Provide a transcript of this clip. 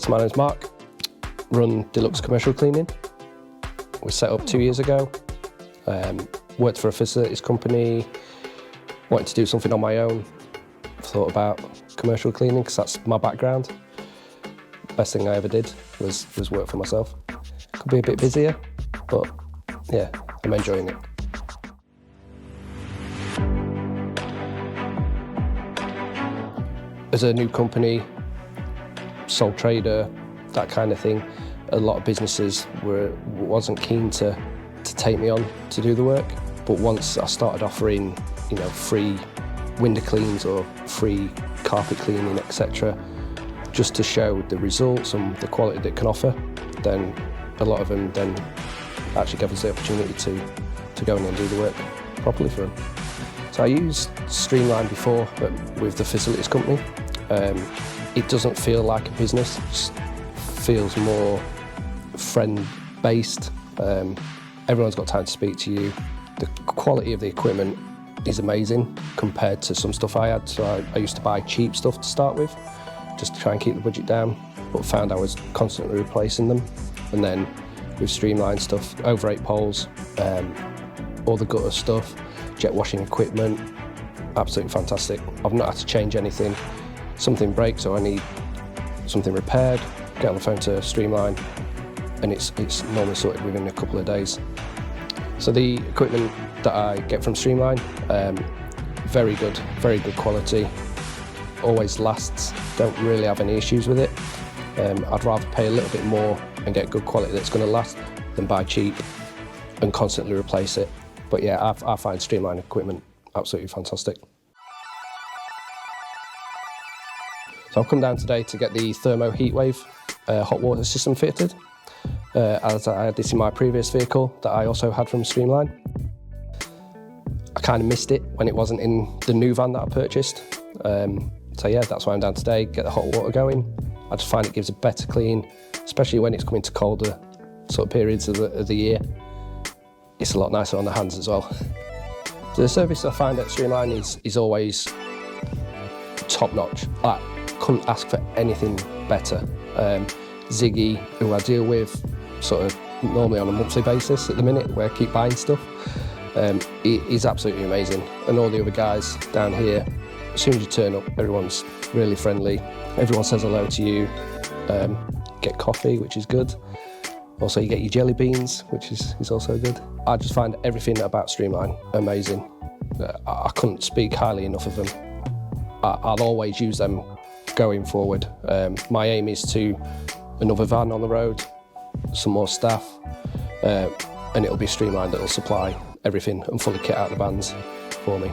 So my name's Marc, run Deluxe commercial cleaning. We set up 2 years ago, worked for a facilities company, wanted to do something on my own, thought about commercial cleaning because that's my background. Best thing I ever did was work for myself. Could be a bit busier, but yeah, I'm enjoying it. As a new company, sole trader, that kind of thing, a lot of businesses wasn't keen to take me on to do the work. But once I started offering, free window cleans or free carpet cleaning, etc., just to show the results and the quality that it can offer, then a lot of them then actually gave us the opportunity to go in and do the work properly for them. So I used Streamline before, but with the facilities company. It doesn't feel like a business, it just feels more friend-based. Everyone's got time to speak to you. The quality of the equipment is amazing compared to some stuff I had. So I used to buy cheap stuff to start with, just to try and keep the budget down, but found I was constantly replacing them. And then with Streamline stuff, over 8 poles, all the gutter stuff, jet washing equipment, absolutely fantastic. I've not had to change anything. Something breaks or I need something repaired, get on the phone to Streamline, and it's normally sorted within a couple of days. So the equipment that I get from Streamline, very good quality, always lasts, don't really have any issues with it. I'd rather pay a little bit more and get good quality that's going to last than buy cheap and constantly replace it. But yeah, I find Streamline equipment absolutely fantastic. So I've come down today to get the Thermo Heatwave hot water system fitted, as I had this in my previous vehicle that I also had from Streamline. I kind of missed it when it wasn't in the new van that I purchased. So yeah, that's why I'm down today, get the hot water going. I just find it gives a better clean, especially when it's coming to colder sort of periods of the year. It's a lot nicer on the hands as well. So the service I find at Streamline is always top notch. I couldn't ask for anything better. Ziggy, who I deal with sort of normally on a monthly basis at the minute, where I keep buying stuff, he's absolutely amazing. And all the other guys down here, as soon as you turn up, everyone's really friendly. Everyone says hello to you. Get coffee, which is good. Also, you get your jelly beans, which is also good. I just find everything about Streamline amazing. I couldn't speak highly enough of them. I'll always use them going forward. My aim is to another van on the road, some more staff, and it'll be Streamline that will supply everything and fully kit out the vans for me.